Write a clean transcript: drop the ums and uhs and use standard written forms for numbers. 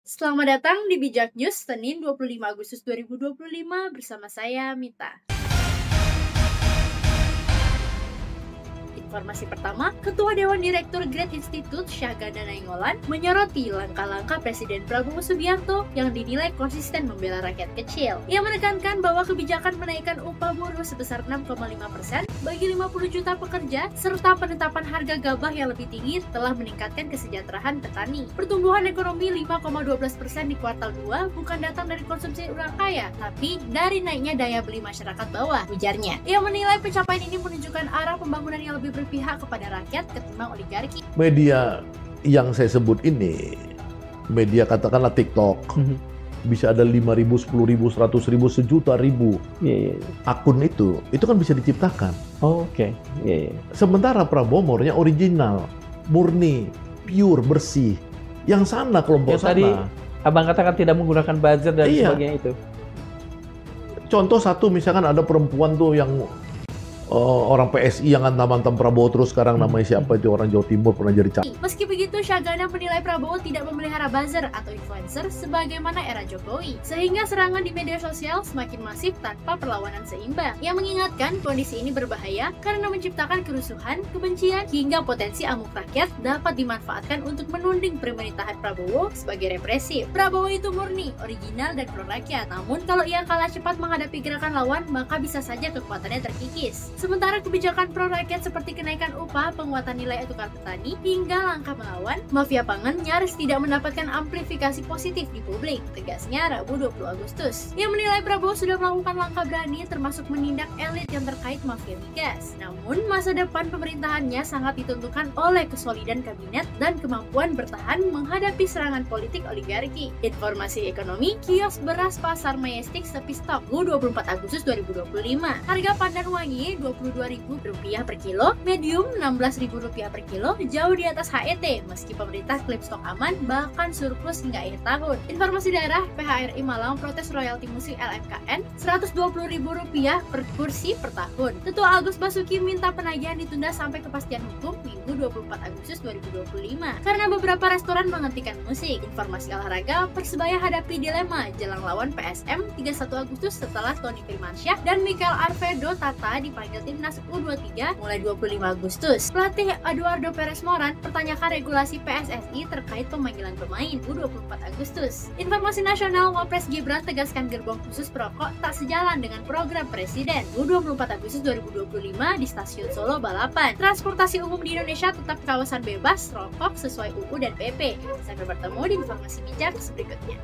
Selamat datang di Bijak News Senin 25 Agustus 2025 bersama saya Mita. Informasi pertama, Ketua Dewan Direktur Great Institute Syahganda Nainggolan menyoroti langkah-langkah Presiden Prabowo Subianto yang dinilai konsisten membela rakyat kecil. Ia menekankan bahwa kebijakan menaikkan upah buruh sebesar 6,5% bagi 50 juta pekerja serta penetapan harga gabah yang lebih tinggi telah meningkatkan kesejahteraan petani. Pertumbuhan ekonomi 5,12% di kuartal 2 bukan datang dari konsumsi orang kaya, tapi dari naiknya daya beli masyarakat bawah, ujarnya. Ia menilai pencapaian ini menunjukkan arah pembangunan yang lebih berpihak kepada rakyat ketimbang oligarki. Media yang saya sebut ini, media katakanlah TikTok, bisa ada 5.000, 10.000, 100.000, sejuta ribu akun itu kan bisa diciptakan. Oh, oke. Sementara Prabowo maunya original, murni, pure, bersih. Yang sana kelompok sana. Tadi abang katakan tidak menggunakan buzzer dan sebagainya itu. Contoh satu, misalkan ada perempuan tuh yang orang PSI yang mantan Prabowo terus sekarang namanya siapa itu, orang Jawa Timur, pernah jadi caleg. Meski begitu, Syahganda menilai Prabowo tidak memelihara buzzer atau influencer sebagaimana era Jokowi, sehingga serangan di media sosial semakin masif tanpa perlawanan seimbang. Ia mengingatkan kondisi ini berbahaya karena menciptakan kerusuhan, kebencian, hingga potensi amuk rakyat dapat dimanfaatkan untuk menuding pemerintahan Prabowo sebagai represif. Prabowo itu murni, original, dan pro rakyat. Namun kalau ia kalah cepat menghadapi gerakan lawan, maka bisa saja kekuatannya terkikis. Sementara kebijakan pro rakyat seperti kenaikan upah, penguatan nilai tukar petani, hingga langkah melawan mafia pangan nyaris tidak mendapatkan amplifikasi positif di publik, tegasnya Rabu 20 Agustus. Ia menilai Prabowo sudah melakukan langkah berani termasuk menindak elit yang terkait mafia migas. Namun masa depan pemerintahannya sangat ditentukan oleh kesolidan kabinet dan kemampuan bertahan menghadapi serangan politik oligarki. Informasi ekonomi, kios beras pasar Majestic sepi stok 24 Agustus 2025. Harga pandan wangi Rp22.000 per kilo, medium Rp16.000 per kilo, jauh di atas HET meski pemerintah klaim stok aman bahkan surplus hingga akhir tahun. Informasi daerah, PHRI Malang protes royalti musik LMKN Rp120.000 per kursi per tahun. Ketua Agus Basuki minta penagihan ditunda sampai kepastian hukum Minggu 24 Agustus 2025 karena beberapa restoran menghentikan musik. Informasi olahraga, Persebaya hadapi dilema jelang lawan PSM 31 Agustus setelah Tony Firmansyah dan Mikel Arvedo Tata dipanggil timnas U23 mulai 25 Agustus. Pelatih Eduardo Perez Moran pertanyakan regulasi PSSI terkait pemanggilan pemain U24 Agustus. Informasi nasional, Wapres Gibran tegaskan gerbong khusus perokok tak sejalan dengan program Presiden. U24 Agustus 2025 di Stasiun Solo balapan. Transportasi umum di Indonesia tetap kawasan bebas rokok sesuai UU dan PP. Sampai bertemu di informasi bijak berikutnya.